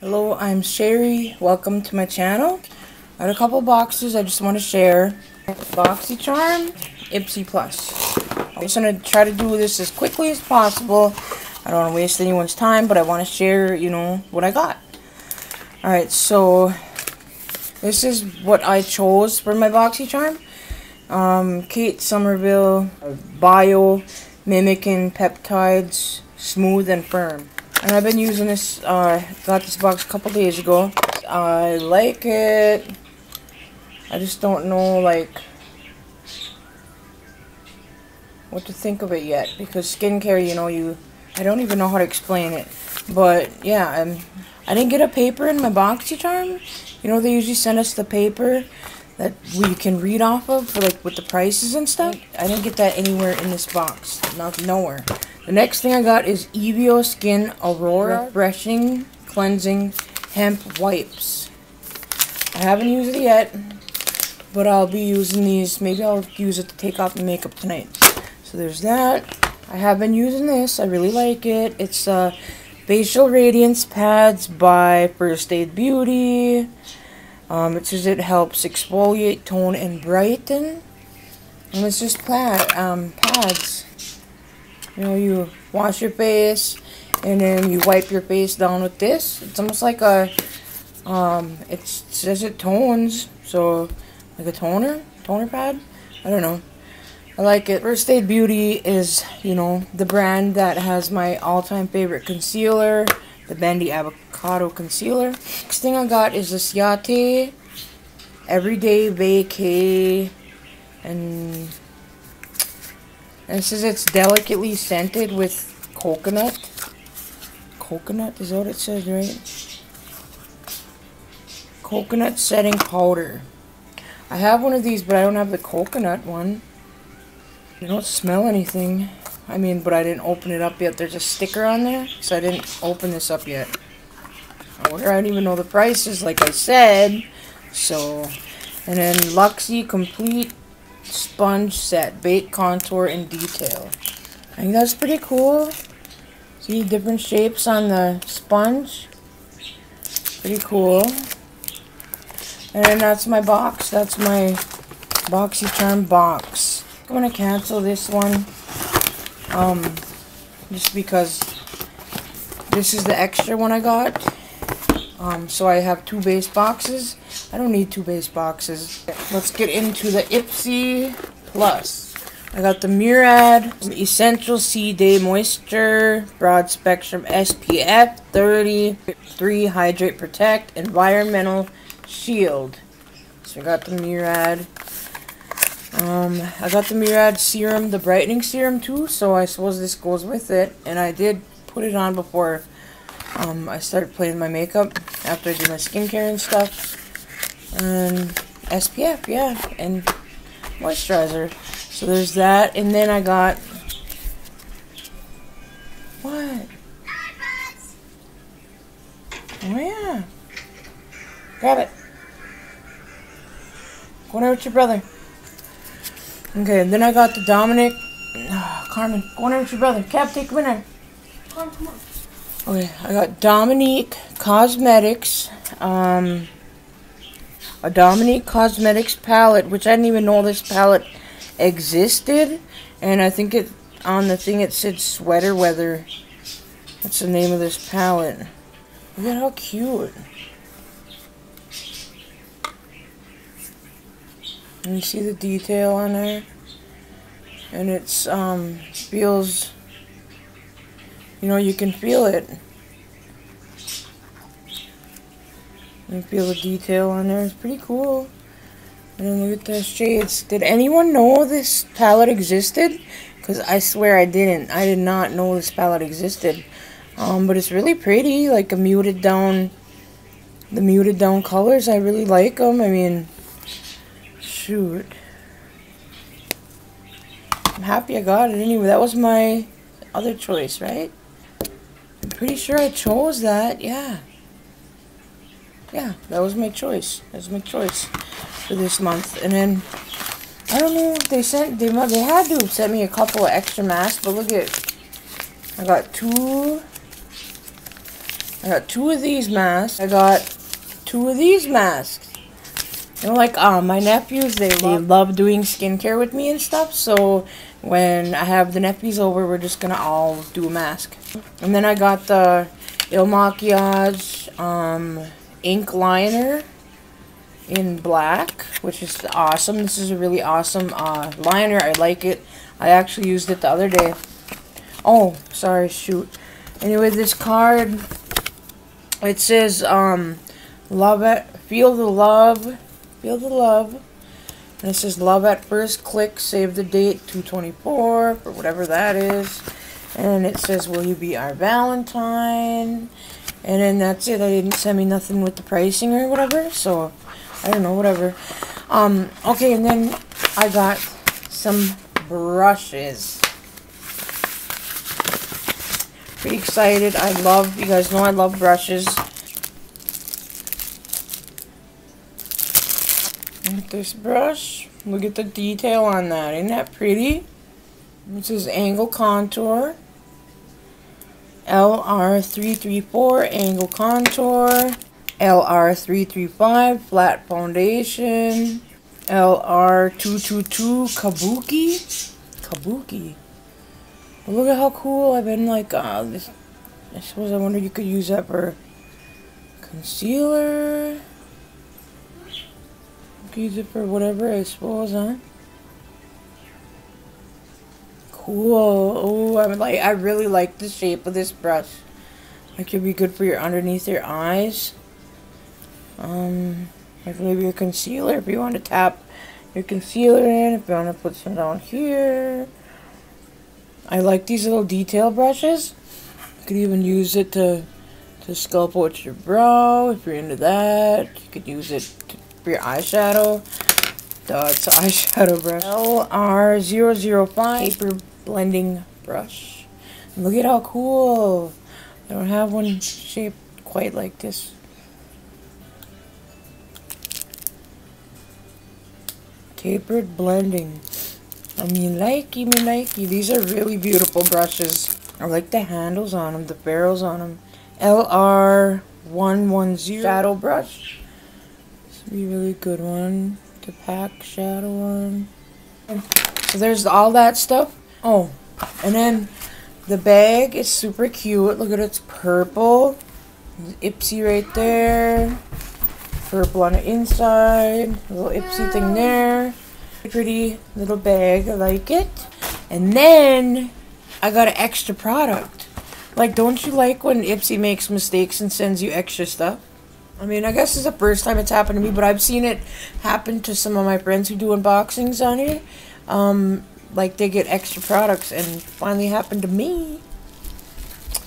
Hello, I'm Shari. Welcome to my channel. I got a couple boxes I just want to share. Boxycharm, Ipsy Plus. I'm just going to try to do this as quickly as possible. I don't want to waste anyone's time, but I want to share, what I got. Alright, so this is what I chose for my Boxycharm. Kate Somerville Bio Mimicking Peptides Smooth and Firm. And I've been using this, got this box a couple days ago. I like it. I just don't know, what to think of it yet. Because skincare, I don't even know how to explain it. But, yeah, I didn't get a paper in my Boxycharm. They usually send us the paper that we can read off of, for, with the prices and stuff. I didn't get that anywhere in this box. Nowhere. The next thing I got is Evio Skin Aurora Refreshing Cleansing Hemp Wipes. I haven't used it yet, but I'll be using these. Maybe I'll use it to take off the makeup tonight. So there's that. I have been using this. I really like it. It's Facial Radiance Pads by First Aid Beauty. It says it helps exfoliate, tone, and brighten. And it's just pads. You wash your face, and then you wipe your face down with this. It's almost like it says it tones, so like a toner pad. I don't know. I like it. First Aid Beauty is, the brand that has my all-time favorite concealer, the Bendy Avocado Concealer. Next thing I got is this Yate Everyday Vacay, and it says it's delicately scented with coconut. Coconut, is that what it says, right? Coconut setting powder. I have one of these, but I don't have the coconut one. I don't smell anything. But I didn't open it up yet. There's a sticker on there, so I didn't open this up yet. I don't even know the prices, like I said. So, and then Luxie Complete Sponge Set, Bait, Contour, and Detail. I think that's pretty cool. See different shapes on the sponge. Pretty cool. And then that's my box. That's my Boxycharm box. I'm gonna cancel this one. Just because this is the extra one I got. So I have 2 base boxes. I don't need 2 base boxes. Let's get into the Ipsy Plus. I got the Murad Essential C Day Moisture Broad Spectrum SPF 33 Hydrate Protect Environmental Shield. So I got the Murad. I got the Murad Serum, the brightening serum too, so I suppose this goes with it. And I did put it on before I started playing my makeup, after I do my skincare and stuff. And SPF, yeah, and moisturizer. So there's that, and then I got... What? Oh yeah. Grab it. Go in there with your brother. Okay, and then I got the Dominic... Carmen, go in there with your brother. Cap, take him in there. Come on. Okay, I got Dominique Cosmetics, a Dominique Cosmetics palette, which I didn't even know this palette existed, and I think on the thing it said Sweater Weather. That's the name of this palette. Look at how cute. And you see the detail on there, and it's feels. You can feel it. You feel the detail on there. It's pretty cool. And then look at the shades. Did anyone know this palette existed? Because I swear I didn't. I did not know this palette existed. But it's really pretty. Like the muted down colors. I really like them. Shoot. I'm happy I got it anyway. That was my other choice, right? I'm pretty sure I chose that, yeah. Yeah, that was my choice. That was my choice for this month. And then, I don't know if they had to have sent me a couple of extra masks, but look at, I got two I got 2 of these masks. I got 2 of these masks. You know, like, my nephews, they love doing skincare with me and stuff, so when I have the nephews over, we're just gonna all do a mask. And then I got the Il Makiage, ink liner in black, which is awesome. This is a really awesome, liner. I like it. I actually used it the other day. Oh, sorry, shoot. Anyway, this card, it says, love it, feel the love. Feel the love. And it says love at first click, save the date 2/24 or whatever that is. And it says will you be our Valentine? And then that's it. I didn't send me nothing with the pricing or whatever, so I don't know, whatever. Okay, and then I got some brushes. Pretty excited. You guys know I love brushes. With this brush, look at the detail on that. Isn't that pretty? This is Angle Contour. LR334 Angle Contour. LR335 Flat Foundation. LR222 Kabuki. But look at how cool. I've been like, this. I suppose I wonder you could use that for concealer. Use it for whatever, I suppose, huh? Cool. Oh, I really like the shape of this brush. It could be good for your underneath your eyes. Like maybe your concealer, if you want to tap your concealer in, if you want to put some down here. I like these little detail brushes. You could even use it to sculpt out your brow if you're into that. You could use it for your eyeshadow. It's an eyeshadow brush. LR005 paper blending brush. And look at how cool. I don't have one shaped quite like this. Tapered blending. Me likey. These are really beautiful brushes. I like the handles on them, the barrels on them. LR110 shadow brush. This would be a really good one to pack shadow on. So there's all that stuff. Oh, and then the bag is super cute. Look at it, it's purple. Ipsy right there. Purple on the inside. A little Ipsy thing there. Pretty little bag. I like it. And then I got an extra product. Like, don't you like when Ipsy makes mistakes and sends you extra stuff? I mean, I guess it's the first time it's happened to me, but I've seen it happen to some of my friends who do unboxings on here. Like, they get extra products, and it finally happened to me.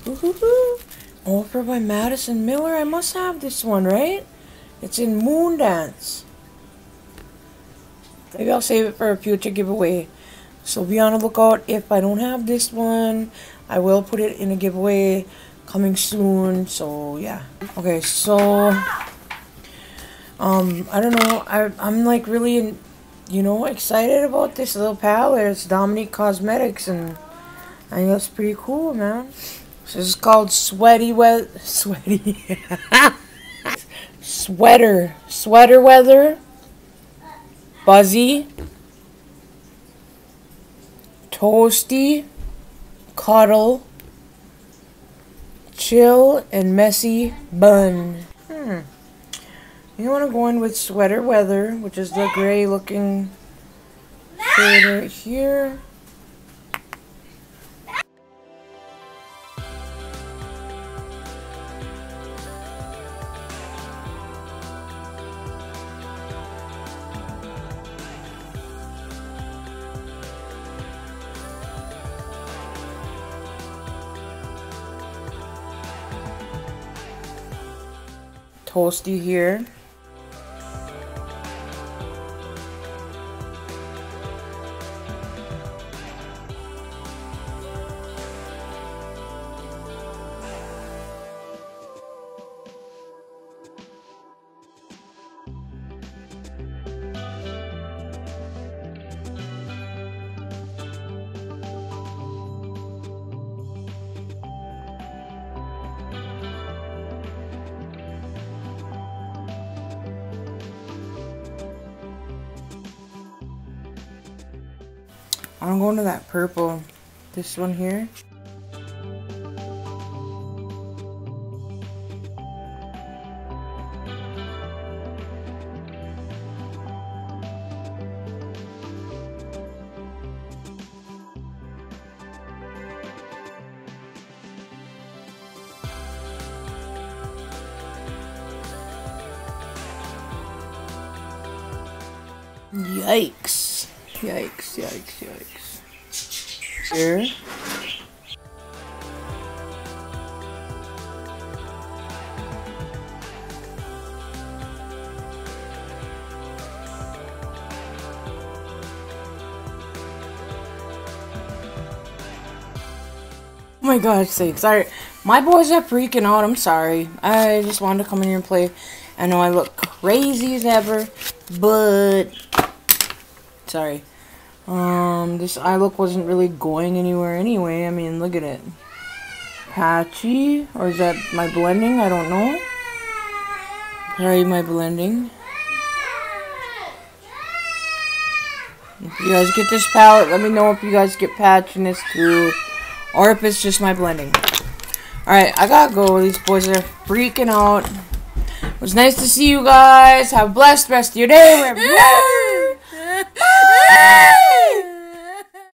Woohoo! Offer by Madison Miller. I must have this one, right? It's in Moondance. Maybe I'll save it for a future giveaway. So be on the lookout. If I don't have this one, I will put it in a giveaway coming soon. So yeah. Okay, so I don't know. I'm like really, excited about this little palette. It's Dominique Cosmetics, and I think that's pretty cool, man. So this is called Sweater Weather, Buzzy, Toasty, Cuddle, Chill, and Messy Bun. You want to go in with Sweater Weather, which is the gray looking shade right here. Toasty here. I'm going to that purple. This one here. Yikes. Yikes, yikes, yikes. Here. Oh my god, sakes. My boys are freaking out. I'm sorry. I just wanted to come in here and play. I know I look crazy as ever, but sorry. This eye look wasn't really going anywhere anyway. I mean, look at it. Patchy, or is that my blending? I don't know. Probably my blending. If you guys get this palette, let me know if you guys get patchiness too, or if it's just my blending. Alright, I gotta go. These boys are freaking out. It was nice to see you guys. Have a blessed rest of your day. Wherever you are.